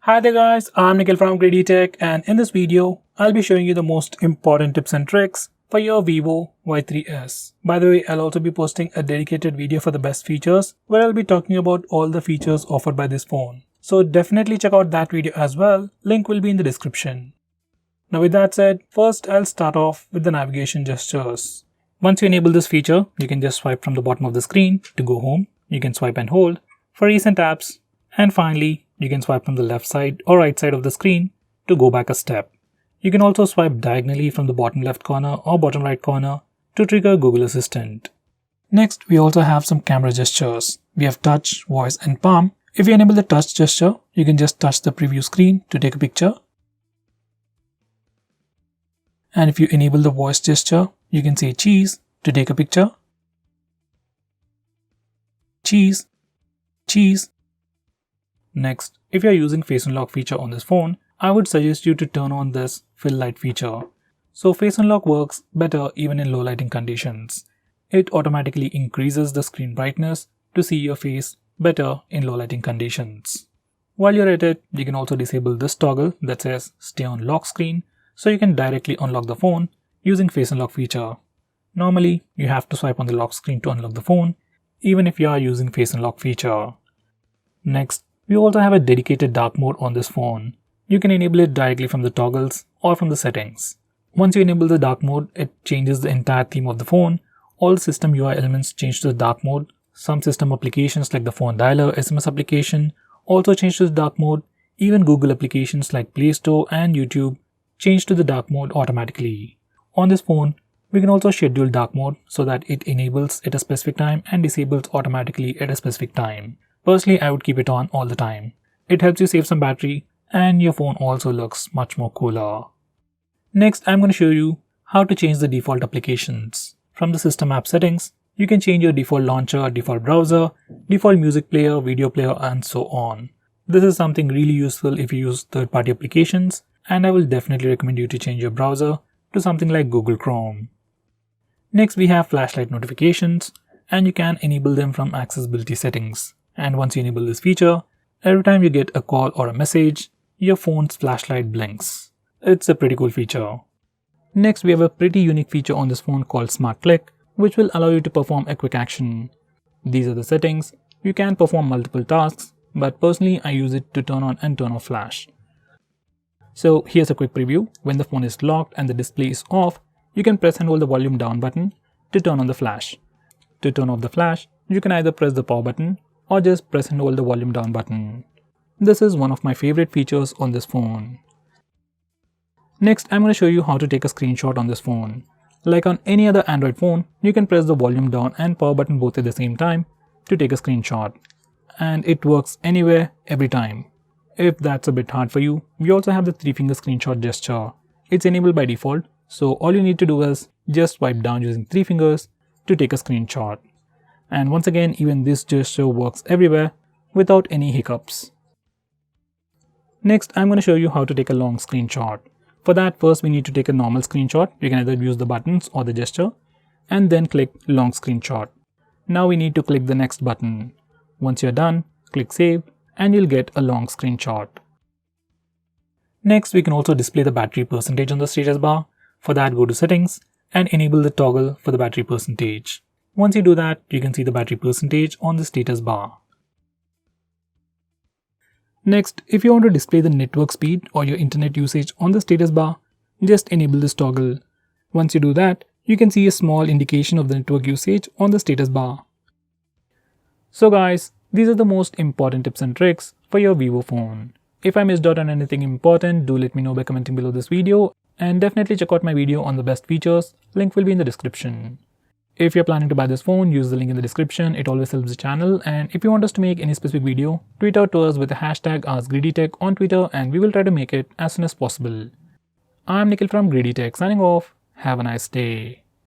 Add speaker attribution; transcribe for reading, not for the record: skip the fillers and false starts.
Speaker 1: Hi there guys, I'm Nikhil from GreedyTech, and in this video, I'll be showing you the most important tips and tricks for your Vivo Y3s. By the way, I'll also be posting a dedicated video for the best features where I'll be talking about all the features offered by this phone. So definitely check out that video as well, link will be in the description. Now with that said, first I'll start off with the navigation gestures. Once you enable this feature, you can just swipe from the bottom of the screen to go home. You can swipe and hold for recent apps, and finally, you can swipe from the left side or right side of the screen to go back a step. You can also swipe diagonally from the bottom left corner or bottom right corner to trigger Google Assistant. Next, we also have some camera gestures. We have touch, voice and palm. If you enable the touch gesture, you can just touch the preview screen to take a picture. And if you enable the voice gesture, you can say cheese to take a picture. Cheese, cheese. Next, if you are using face unlock feature on this phone, I would suggest you to turn on this fill light feature. So face unlock works better even in low lighting conditions. It automatically increases the screen brightness to see your face better in low lighting conditions. While you're at it, you can also disable this toggle that says stay on lock screen, so you can directly unlock the phone using face unlock feature. Normally, you have to swipe on the lock screen to unlock the phone, even if you are using face unlock feature. Next, we also have a dedicated dark mode on this phone. You can enable it directly from the toggles or from the settings. Once you enable the dark mode, it changes the entire theme of the phone. All system UI elements change to the dark mode. Some system applications like the phone dialer, SMS application also change to the dark mode. Even Google applications like Play Store and YouTube change to the dark mode automatically. On this phone, we can also schedule dark mode so that it enables at a specific time and disables automatically at a specific time. Personally, I would keep it on all the time. It helps you save some battery and your phone also looks much more cooler. Next, I'm going to show you how to change the default applications. From the system app settings, you can change your default launcher, default browser, default music player, video player and so on. This is something really useful if you use third-party applications, and I will definitely recommend you to change your browser to something like Google Chrome. Next, we have flashlight notifications, and you can enable them from accessibility settings. And once you enable this feature, every time you get a call or a message, your phone's flashlight blinks. It's a pretty cool feature. Next, we have a pretty unique feature on this phone called Smart Click, which will allow you to perform a quick action. These are the settings. You can perform multiple tasks, but personally I use it to turn on and turn off flash. So here's a quick preview. When the phone is locked and the display is off, you can press and hold the volume down button to turn on the flash. To turn off the flash, you can either press the power button or just press and hold the volume down button. This is one of my favorite features on this phone. Next, I'm going to show you how to take a screenshot on this phone. Like on any other Android phone, you can press the volume down and power button both at the same time to take a screenshot. And it works anywhere, every time. If that's a bit hard for you, we also have the 3-finger screenshot gesture. It's enabled by default, so all you need to do is just swipe down using 3 fingers to take a screenshot. And once again, even this gesture works everywhere without any hiccups. Next, I'm going to show you how to take a long screenshot. For that, first we need to take a normal screenshot. You can either use the buttons or the gesture, and then click long screenshot. Now we need to click the next button. Once you're done, click save and you'll get a long screenshot. Next, we can also display the battery percentage on the status bar. For that, go to settings and enable the toggle for the battery percentage. Once you do that, you can see the battery percentage on the status bar. Next, if you want to display the network speed or your internet usage on the status bar, just enable this toggle. Once you do that, you can see a small indication of the network usage on the status bar. So guys, these are the most important tips and tricks for your Vivo phone. If I missed out on anything important, do let me know by commenting below this video, and definitely check out my video on the best features. Link will be in the description. If you're planning to buy this phone, use the link in the description. It always helps the channel. And if you want us to make any specific video, tweet out to us with the hashtag AskGreedyTech on Twitter and we will try to make it as soon as possible. I'm Nikhil from GreedyTech signing off. Have a nice day.